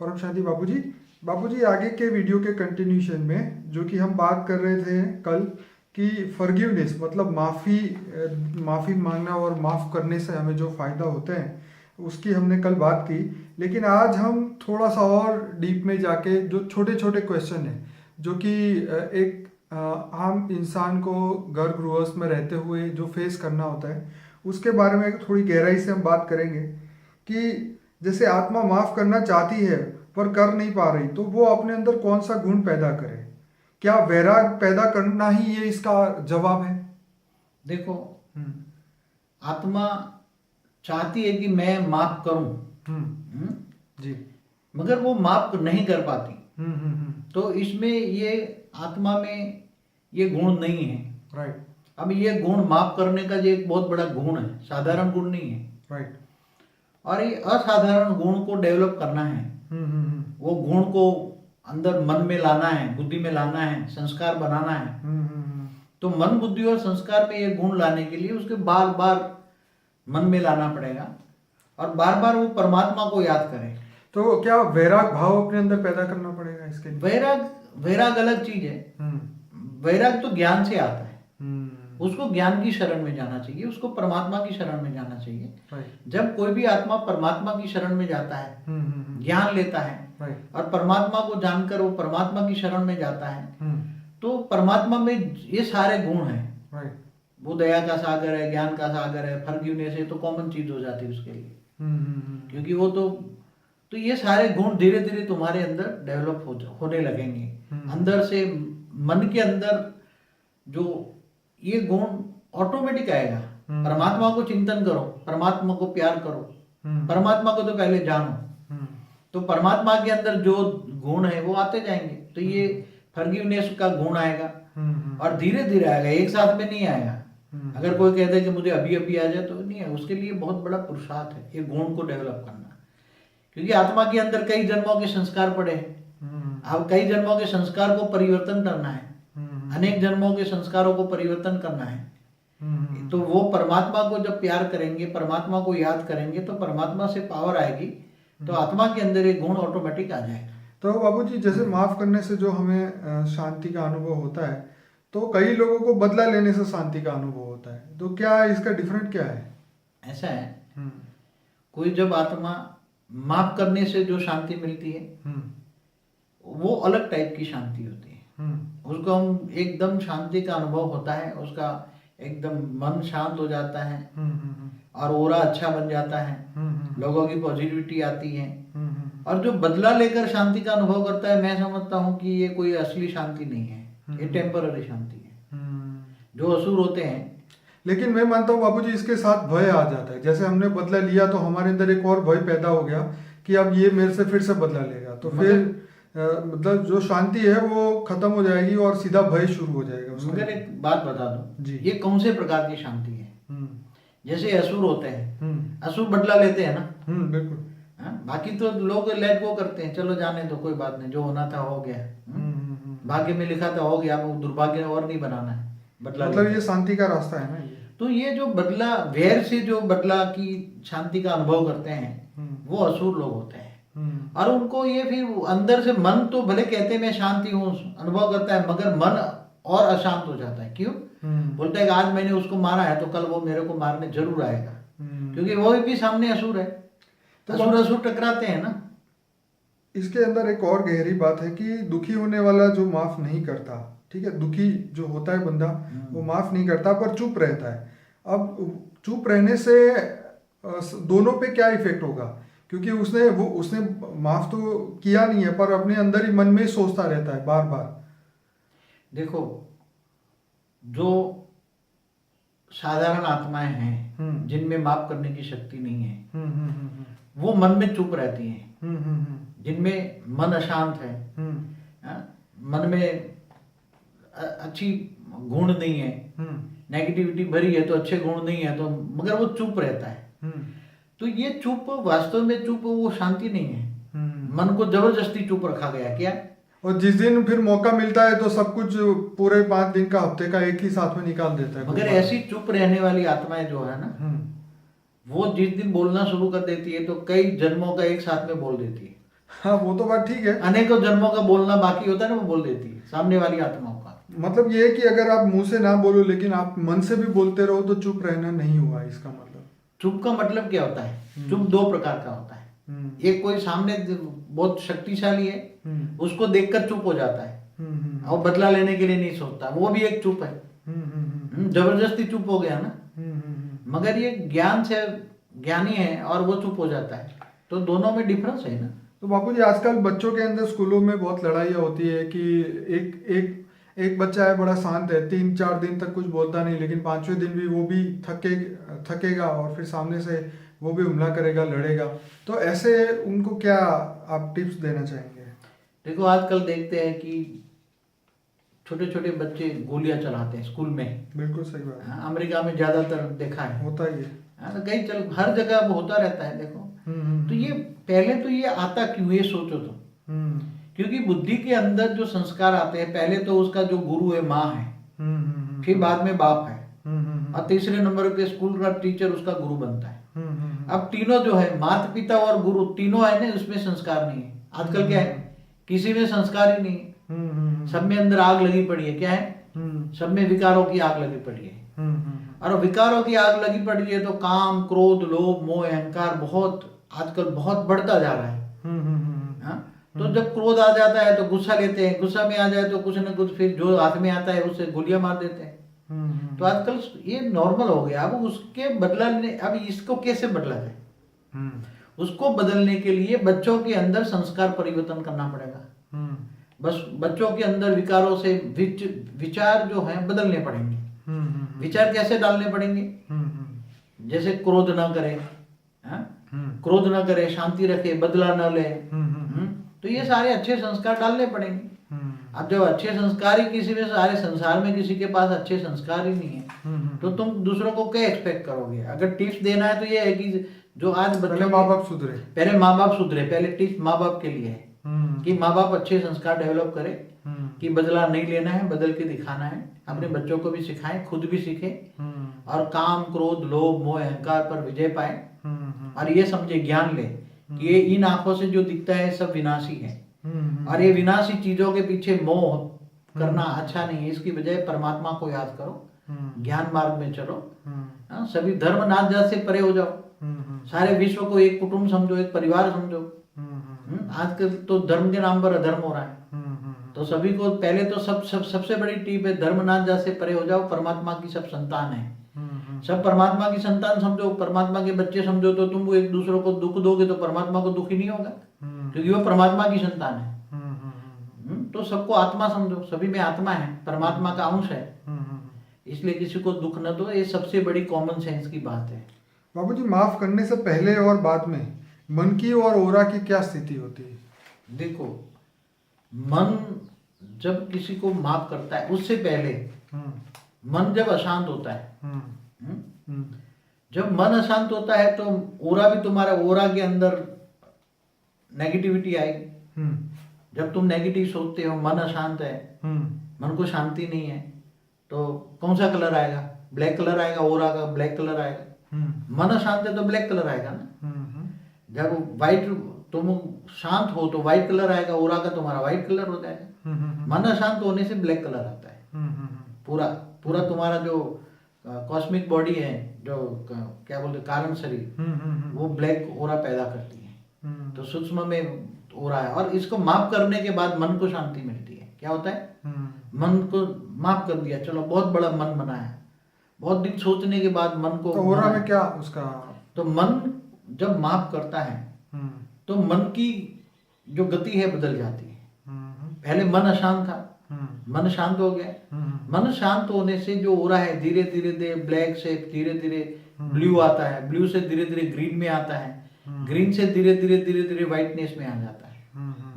परम शांति बाबूजी। बाबूजी, आगे के वीडियो के कंटिन्यूशन में जो कि हम बात कर रहे थे कल कि फॉरगिवनेस मतलब माफ़ी मांगना और माफ़ करने से हमें जो फ़ायदा होते हैं उसकी हमने कल बात की। लेकिन आज हम थोड़ा सा और डीप में जाके जो छोटे छोटे क्वेश्चन हैं जो कि एक आम इंसान को घर गृहस्थ में रहते हुए जो फेस करना होता है उसके बारे में थोड़ी गहराई से हम बात करेंगे कि जैसे आत्मा माफ करना चाहती है पर कर नहीं पा रही तो वो अपने अंदर कौन सा गुण पैदा करे। क्या वैराग पैदा करना ही ये इसका जवाब है? देखो, हम्म। आत्मा चाहती है कि मैं माफ करूं। हम्म। जी। मगर वो माफ नहीं कर पाती। हम्म। तो इसमें ये आत्मा में ये गुण नहीं है। राइट। अब ये गुण माफ करने का जो एक बहुत बड़ा गुण है, साधारण गुण नहीं है। राइट। और ये असाधारण गुण को डेवलप करना है। वो गुण को अंदर मन में लाना है, बुद्धि में लाना है, संस्कार बनाना है। तो मन, बुद्धि और संस्कार में ये गुण लाने के लिए उसके बार बार मन में लाना पड़ेगा और बार बार वो परमात्मा को याद करें। तो क्या वैराग भाव अपने अंदर पैदा करना पड़ेगा इसके लिए? वैराग अलग चीज है। वैराग तो ज्ञान से आता है। उसको ज्ञान की शरण में जाना चाहिए, उसको परमात्मा की शरण में जाना चाहिए। जब कोई भी आत्मा परमात्मा की शरण में जाता है, ज्ञान लेता है और परमात्मा को जानकर वो परमात्मा की शरण में जाता है, तो परमात्मा में ये सारे गुण हैं। वो दया का सागर है, ज्ञान का सागर है, फॉरगिवनेस है, तो कॉमन चीज हो जाती है उसके लिए। क्योंकि वो तो ये सारे गुण धीरे धीरे तुम्हारे अंदर डेवलप होने लगेंगे। अंदर से मन के अंदर जो ये गुण ऑटोमेटिक आएगा। परमात्मा को चिंतन करो, परमात्मा को प्यार करो, परमात्मा को तो पहले जानो, तो परमात्मा के अंदर जो गुण है वो आते जाएंगे। तो ये फॉरगिवनेस का गुण आएगा और धीरे धीरे आएगा, एक साथ में नहीं आएगा। अगर कोई कहता है कि मुझे अभी अभी आ जाए तो नहीं है, उसके लिए बहुत बड़ा पुरुषार्थ है ये गुण को डेवलप करना। क्योंकि आत्मा के अंदर कई जन्मों के संस्कार पड़े हैं। अब कई जन्मों के संस्कार को परिवर्तन करना है, अनेक जन्मों के संस्कारों को परिवर्तन करना है। तो वो परमात्मा को जब प्यार करेंगे, परमात्मा को याद करेंगे, तो परमात्मा से पावर आएगी, तो आत्मा के अंदर एक गुण ऑटोमेटिक आ जाएगा। तो बाबूजी, जैसे माफ करने से जो हमें शांति का अनुभव होता है, तो कई लोगों को बदला लेने से शांति का अनुभव होता है, तो क्या इसका डिफरेंट क्या है? ऐसा है, कोई जब आत्मा माफ करने से जो शांति मिलती है वो अलग टाइप की शांति होती है। उसको हम एकदम शांति का अनुभव होता है, उसका एकदम मन शांत हो जाता है और ओरा अच्छा बन जाता है, लोगों की पॉजिटिविटी आती है। और जो बदला लेकर शांति का अनुभव करता है, मैं समझता हूँ कि ये कोई असली शांति नहीं है, ये टेम्पररी शांति है। जो असुर होते हैं, लेकिन मैं मानता हूँ बाबूजी इसके साथ भय आ जाता है। जैसे हमने बदला लिया तो हमारे अंदर एक और भय पैदा हो गया कि अब ये मेरे से फिर से बदला लेगा, तो फिर मतलब जो शांति है वो खत्म हो जाएगी और सीधा भय शुरू हो जाएगा। मगर एक बात बता दो जी, ये कौन से प्रकार की शांति है? जैसे असुर होते हैं, असुर बदला लेते हैं ना। बिल्कुल। बाकी तो लोग लेट गो करते हैं, चलो जाने दो, कोई बात नहीं, जो होना था हो गया। भाग्य में लिखा था हो गया, वो दुर्भाग्य और नहीं बनाना है। बदला मतलब ये शांति का रास्ता है ना ये। तो ये जो बदला, वैर से जो बदला की शांति का अनुभव करते हैं, वो असुर लोग होते हैं। और उनको ये फिर अंदर से मन तो भले कहते हैं मैं शांति हूँ, अनुभव करता है, मगर मन और अशांत हो जाता है। क्यों? बोलता है कि आज मैंने उसको मारा है तो कल वो मेरे को मारने जरूर आएगा, क्योंकि वो भी सामने असुर है। तो असुर टकराते हैं ना। इसके अंदर एक और गहरी बात है कि दुखी होने वाला जो माफ नहीं करता, ठीक है, दुखी जो होता है बंदा वो माफ नहीं करता पर चुप रहता है। अब चुप रहने से दोनों पे क्या इफेक्ट होगा? क्योंकि उसने माफ तो किया नहीं है पर अपने अंदर ही मन में ही सोचता रहता है बार बार। देखो, जो साधारण आत्माएं हैं जिनमें माफ करने की शक्ति नहीं है, वो मन में चुप रहती हैं। जिनमें मन अशांत है, मन में अच्छी गुण नहीं है, नेगेटिविटी भरी है, तो अच्छे गुण नहीं है, तो मगर वो चुप रहता है। तो ये चुप, वास्तव में चुप वो शांति नहीं है। मन को जबरदस्ती चुप रखा गया क्या। और जिस दिन फिर मौका मिलता है तो सब कुछ पूरे 5 दिन का, हफ्ते का एक ही साथ में निकाल देता है। मगर ऐसी चुप रहने वाली आत्माएं जो है ना, वो जिस दिन बोलना शुरू कर देती है तो कई जन्मों का एक साथ में बोल देती है। हाँ वो तो बात ठीक है। अनेकों जन्मों का बोलना बाकी होता है ना, वो बोल देती है सामने वाली आत्माओं का। मतलब ये है कि अगर आप मुंह से ना बोलो लेकिन आप मन से भी बोलते रहो तो चुप रहना नहीं हुआ इसका मतलब। चुप का मतलब क्या होता है? चुप दो प्रकार का होता है। एक कोई सामने बहुत शक्तिशाली है, उसको देखकर चुप हो जाता है और बदला लेने के लिए नहीं सोचता, वो भी एक चुप है। जबरदस्ती चुप हो गया ना। मगर ये ज्ञान से ज्ञानी है और वो चुप हो जाता है, तो दोनों में डिफरेंस है ना। तो बापूजी आजकल बच्चों के अंदर स्कूलों में बहुत लड़ाइयाँ होती है कि एक एक एक बच्चा है बड़ा शांत है, 3-4 दिन तक कुछ बोलता नहीं, लेकिन 5वें दिन भी वो भी थकेगा और फिर सामने से वो भी हमला करेगा, लड़ेगा। तो ऐसे उनको क्या आप टिप्स देना चाहेंगे? देखो आजकल देखते हैं कि छोटे छोटे बच्चे गोलियां चलाते हैं स्कूल में। बिल्कुल सही बात है। अमेरिका में ज्यादातर देखा है, होता ही है। तो कई चल हर जगह अब होता रहता है। देखो तो ये पहले तो ये आता क्यों, ये सोचो तो। क्योंकि बुद्धि के अंदर जो संस्कार आते हैं, पहले तो उसका जो गुरु है माँ है, फिर बाद में बाप है, और तीसरे नंबर पे स्कूल का टीचर उसका गुरु बनता है। अब तीनों जो है माता पिता और गुरु तीनों है ना, उसमें संस्कार नहीं है। आजकल क्या है, किसी में संस्कार ही नहीं है, सब में अंदर आग लगी पड़ी है। क्या है, सब में विकारों की आग लगी पड़ी है। और विकारों की आग लगी पड़ी है तो काम क्रोध लोभ मोह अहंकार बहुत आजकल बहुत बढ़ता जा रहा है। हाँ? तो जब क्रोध आ जाता है तो गुस्सा लेते हैं, गुस्सा में आ जाए तो कुछ ना कुछ फिर जो हाथ में आता है उससे गोलियां मार देते हैं। तो आजकल ये नॉर्मल हो गया। अब उसके बदलने, अब इसको कैसे बदला जाए? उसको बदलने के लिए बच्चों के अंदर संस्कार परिवर्तन करना पड़ेगा। बस बच्चों के अंदर विकारों से विचार जो है बदलने पड़ेंगे। विचार कैसे डालने पड़ेंगे? जैसे क्रोध ना करे, क्रोध ना करे, शांति रखे, बदला न ले। तो ये सारे अच्छे संस्कार डालने पड़ेंगे। अब जब अच्छे संस्कार ही किसी में, सारे संसार में किसी के पास अच्छे संस्कार ही नहीं है, तो तुम दूसरों को क्या एक्सपेक्ट करोगे? अगर टिप्स देना है तो ये है कि जो आज पहले माँ बाप सुधरे, पहले टिप्स माँ बाप के लिए है कि माँ बाप अच्छे संस्कार डेवलप करे कि बदला नहीं लेना है, बदल के दिखाना है। अपने बच्चों को भी सिखाएं, खुद भी सीखे, और काम क्रोध लोभ मोह अहंकार पर विजय पाए, और ये समझे, ज्ञान ले कि ये इन आंखों से जो दिखता है सब विनाशी है, और ये विनाशी चीजों के पीछे मोह करना अच्छा नहीं है। इसकी बजाय परमात्मा को याद करो, ज्ञान मार्ग में चलो, सभी धर्म नाथ जात से परे हो जाओ, सारे विश्व को एक कुटुंब समझो, एक परिवार समझो। आजकल तो धर्म के नाम पर अधर्म हो रहा है, तो सभी को पहले तो सबसे बड़ी टिप है, धर्मनाथ जा से परे हो जाओ, परमात्मा की सब संतान है, सब परमात्मा की संतान समझो, परमात्मा के बच्चे समझो। तो तुम एक दूसरों को दुख दोगे तो परमात्मा को दुख ही नहीं होगा, क्योंकि वो परमात्मा की संतान है। तो सबको आत्मा समझो, सभी में आत्मा है, परमात्मा का अंश है, इसलिए किसी को दुख न दो। ये सबसे बड़ी कॉमन सेंस की बात है। बाबूजी माफ करने से पहले और बाद में मन की और ओरा की क्या स्थिति होती है? देखो मन जब किसी को माफ करता है, उससे पहले मन जब अशांत होता है, जब मन अशांत होता है तो ओरा भी तुम्हारा, ओरा के अंदर नेगेटिविटी आएगी। जब तुम नेगेटिव सोचते हो, मन अशांत है, मन को शांति नहीं है, तो कौन सा कलर आएगा? ब्लैक कलर आएगा, ओरा का ब्लैक कलर आएगा। मन अशांत है तो ब्लैक कलर आएगा ना। जब व्हाइट, तुम शांत हो तो व्हाइट कलर आएगा, ओरा का तुम्हारा व्हाइट कलर हो जाएगा। मन अशांत होने से ब्लैक कलर आता है। पूरा तुम्हारा जो कॉस्मिक बॉडी है, जो क्या बोलते कारण शरीर, वो ब्लैक ओरा पैदा करती है। तो सूक्ष्म में ओरा है, और इसको माफ करने के बाद मन को शांति मिलती है। क्या होता है? मन को माफ कर दिया, चलो बहुत बड़ा मन बनाया, बहुत दिन सोचने के बाद मन को, तो ओरा में क्या उसका, तो मन जब माफ करता है तो मन की जो गति है बदल जाती है। पहले मन अशांत था, मन शांत हो गया। मन शांत होने से जो ओरा है धीरे धीरे ब्लैक से धीरे धीरे ब्लू आता है, ब्लू से धीरे धीरे ग्रीन में आता है, ग्रीन से धीरे धीरे व्हाइटनेस में आ जाता है।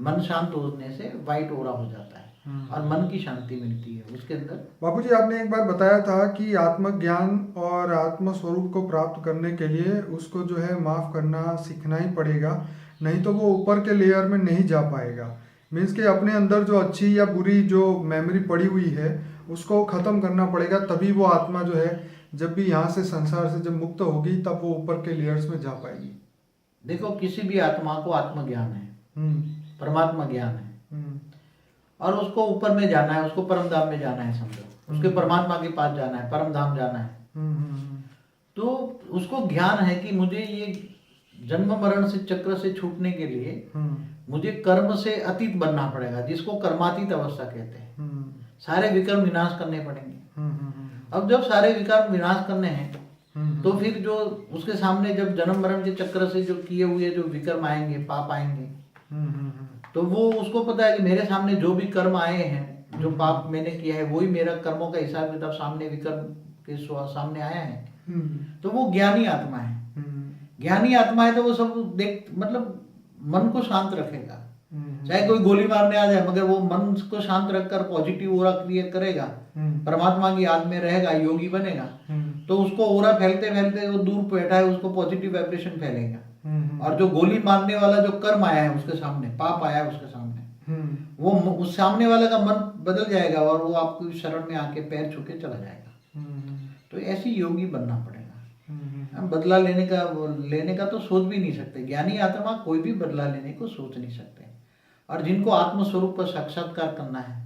मन शांत होने से व्हाइट ओरा हो जाता है और मन की शांति मिलती है उसके अंदर। बापूजी आपने एक बार बताया था कि आत्मज्ञान और आत्म स्वरूप को प्राप्त करने के लिए उसको जो है माफ करना सीखना ही पड़ेगा, नहीं तो वो ऊपर के लेयर में नहीं जा पाएगा। मीन्स कि अपने अंदर जो अच्छी या बुरी जो मेमोरी पड़ी हुई है उसको ख़त्म करना पड़ेगा, तभी वो आत्मा जो है जब भी यहाँ से संसार से जब मुक्त होगी तब वो ऊपर के लेयर्स में जा पाएगी। देखो किसी भी आत्मा को आत्मज्ञान है, परमात्मा ज्ञान है, और उसको ऊपर में जाना है, उसको परम धाम में जाना है, समझो उसके परमात्मा के पास जाना है, परम धाम जाना है। तो उसको ज्ञान है कि मुझे ये जन्म मरण से चक्र से छूटने के लिए मुझे कर्म से अतीत बनना पड़ेगा, जिसको कर्मातीत अवस्था कहते हैं। सारे विकर्म विनाश करने पड़ेंगे। अब जब सारे विकर्म विनाश करने हैं तो फिर जो उसके सामने जब जन्म मरण के चक्र से जो किए हुए जो विकर्म आएंगे, पाप आएंगे, तो वो उसको पता है कि मेरे सामने जो भी कर्म आए हैं, जो पाप मैंने किया है, वही मेरा कर्मों का हिसाब किताब सामने विकर्म के सामने आया है। तो वो ज्ञानी आत्मा है। ज्ञानी आत्मा है तो वो सब देख, मतलब मन को शांत रखेगा। चाहे कोई गोली मारने आ जाए, मगर वो मन को शांत रखकर पॉजिटिव ओरा क्रिएट करेगा, परमात्मा की याद में रहेगा, योगी बनेगा, तो उसको ओरा फैलते फैलते वो दूर बैठा है, उसको पॉजिटिव वाइब्रेशन फैलेगा। और जो गोली मारने वाला जो कर्म आया है उसके सामने, पाप आया है उसके सामने, वो उस सामने वाले का मन बदल जाएगा और वो आपकी शरण में आके पैर छू के चला जाएगा। तो ऐसी योगी बनना पड़ेगा। हम बदला लेने का तो सोच भी नहीं सकते। ज्ञानी आत्मा कोई भी बदला लेने को सोच नहीं सकते। और जिनको आत्मस्वरूप पर साक्षात्कार करना है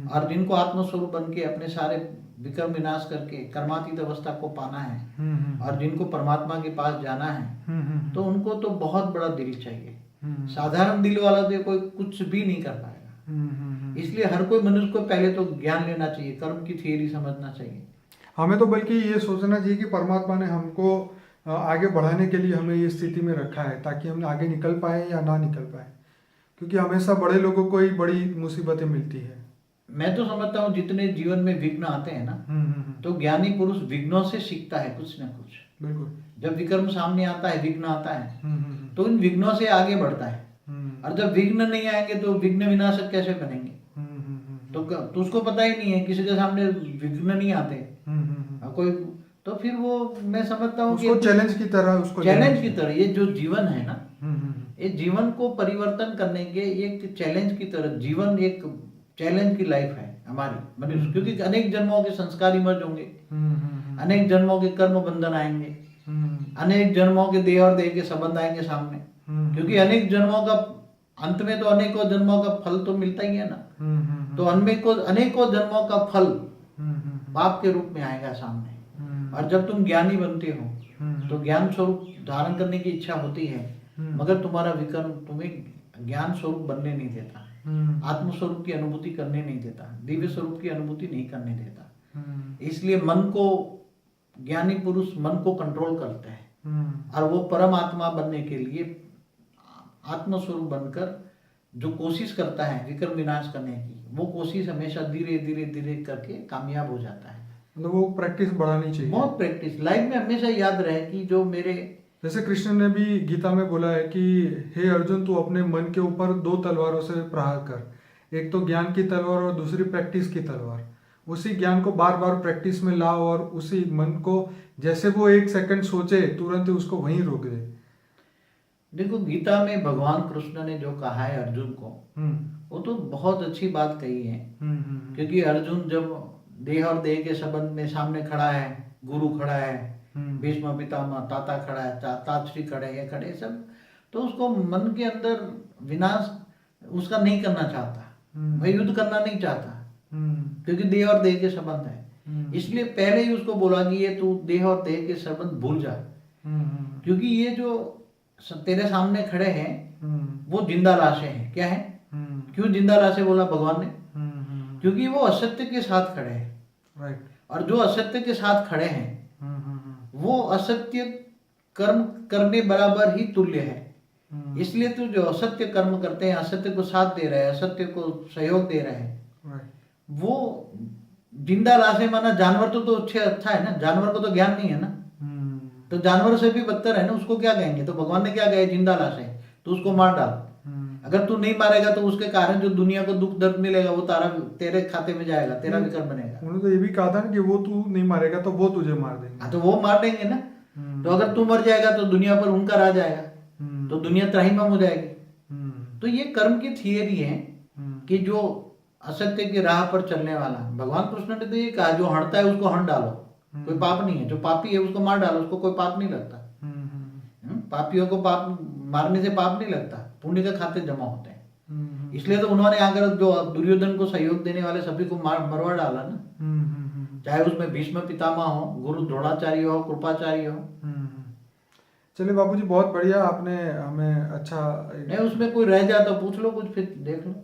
और जिनको आत्मस्वरूप बन के अपने सारे विकर्म विनाश करके कर्मातीत अवस्था को पाना है और जिनको परमात्मा के पास जाना है, तो उनको तो बहुत बड़ा दिल चाहिए। साधारण दिल वाला तो कोई कुछ भी नहीं कर पाएगा। इसलिए हर कोई मनुष्य को पहले तो ज्ञान लेना चाहिए, कर्म की थियरी समझना चाहिए। हमें तो बल्कि ये सोचना चाहिए कि परमात्मा ने हमको आगे बढ़ाने के लिए हमें ये स्थिति में रखा है ताकि हम आगे निकल पाए या ना निकल पाए, क्योंकि हमेशा बड़े लोगों को ही बड़ी मुसीबतें मिलती है। मैं तो समझता हूँ जितने जीवन में विघ्न आते हैं ना, तो ज्ञानी पुरुष विघ्नों से सीखता है कुछ ना कुछ। बिल्कुल। जब विकर्म सामने आता है, विघ्न आता है, तो इन विघ्नों से आगे बढ़ता है। और जब विघ्न नहीं आएंगे तो विघ्न विनाशक कैसे बनेंगे? तो उसको पता ही नहीं है, किसी के सामने विघ्न नहीं आते कोई, तो फिर वो मैं समझता हूँ कि चैलेंज की तरह ये जो जीवन है ना, ये जीवन को परिवर्तन करने के एक चैलेंज की तरह, जीवन एक चैलेंज की लाइफ है हमारी मनुष्य, क्योंकि अनेक जन्मों के संस्कार इमर्ज होंगे, अनेक जन्मों के कर्म बंधन आएंगे, अनेक जन्मों के देह और देह के संबंध आएंगे सामने, क्योंकि अनेक जन्मों का अंत में तो अनेकों जन्मों का फल तो मिलता ही है ना। तो अनेकों जन्मों का फल पाप के रूप में आएगा सामने। और जब तुम ज्ञानी बनते हो तो ज्ञान स्वरूप धारण करने की इच्छा होती है, मगर तुम्हारा विकर्म तुम्हें ज्ञान स्वरूप बनने नहीं देता, आत्म स्वरूप की अनुभूति करने नहीं देता, दिव्य स्वरूप की अनुभूति नहीं करने देता। इसलिए मन को, ज्ञानी पुरुष मन को कंट्रोल करते हैं और वो परम आत्मा बनने के लिए आत्म स्वरूप बनकर जो कोशिश करता है विकर्म विनाश करने की, वो कोशिश हमेशा धीरे धीरे धीरे करके कामयाब हो जाता है। मतलब वो प्रैक्टिस बढ़ानी चाहिए, बहुत प्रैक्टिस लाइफ में हमेशा याद रहे कि जो मेरे, जैसे कृष्ण ने भी गीता में बोला है कि हे अर्जुन, तू अपने मन के ऊपर 2 तलवारों से प्रहार कर, एक तो ज्ञान की तलवार और दूसरी प्रैक्टिस की तलवार। उसी ज्ञान को बार बार प्रैक्टिस में लाओ और उसी मन को जैसे वो 1 सेकंड सोचे तुरंत उसको वहीं रोक दे। देखो गीता में भगवान कृष्ण ने जो कहा है अर्जुन को, वो तो बहुत अच्छी बात कही है। क्योंकि अर्जुन जब देह और देह के संबंध में सामने खड़ा है, गुरु खड़ा है, भीष्म पितामह, ताता खड़ा है, ताश्री खड़े, ये खड़े सब, तो उसको मन के अंदर विनाश उसका नहीं करना चाहता, वह युद्ध करना नहीं चाहता, क्योंकि देह और देह के संबंध है। इसलिए पहले ही उसको बोला कि ये तू देह और देह के संबंध भूल जा, क्योंकि ये जो तेरे सामने खड़े हैं वो जिंदा लाशें हैं। क्या है? क्यों जिंदा लाशें बोला भगवान ने? क्योंकि वो असत्य के साथ खड़े हैं। राइट। और जो असत्य के साथ खड़े हैं वो असत्य कर्म करने बराबर ही तुल्य है। इसलिए तो जो असत्य कर्म करते हैं, असत्य को साथ दे रहे हैं, असत्य को सहयोग दे रहे हैं, वो जिंदा लाशें माना जानवर तो अच्छा है ना, जानवर को तो ज्ञान नहीं है ना, तो जानवर से भी बदतर है ना, उसको क्या कहेंगे? तो भगवान ने क्या कहा? जिंदा लाश है तो उसको मार डाल। अगर तू नहीं मारेगा तो उसके कारण जो दुनिया को दुख दर्द मिलेगा वो तेरे खाते में जाएगा, तेरा विकर्म बनेगा। उन्होंने तो ये भी कहा था ना कि वो तू नहीं मारेगा तो वो तुझे मार देंगे। हाँ, तो वो मार देंगे ना। तो अगर तू मर जाएगा तो दुनिया पर उनका राज आएगा, तो दुनिया त्राहिमाम हो जाएगी। तो ये कर्म की थियरी है कि जो असत्य की राह पर चलने वाला, भगवान कृष्ण ने तो ये कहा जो हटता है उसको हट डालो, कोई पाप नहीं है। जो पापी है उसको मार डालो, उसको कोई पाप नहीं लगता। पापियों को पाप मारने से पाप नहीं लगता। पुण्य के खाते जमा होते हैं। इसलिए तो उन्होंने आकर जो दुर्योधन को सहयोग देने वाले सभी को मरवा डाला ना। चाहे उसमें भीष्म पितामह हो, गुरु द्रोणाचार्य हो, कृपाचार्य हो। चलिए बाबूजी, बहुत बढ़िया, आपने हमें अच्छा नहीं, उसमें कोई रह जाए तो पूछ लो कुछ, फिर देख लो।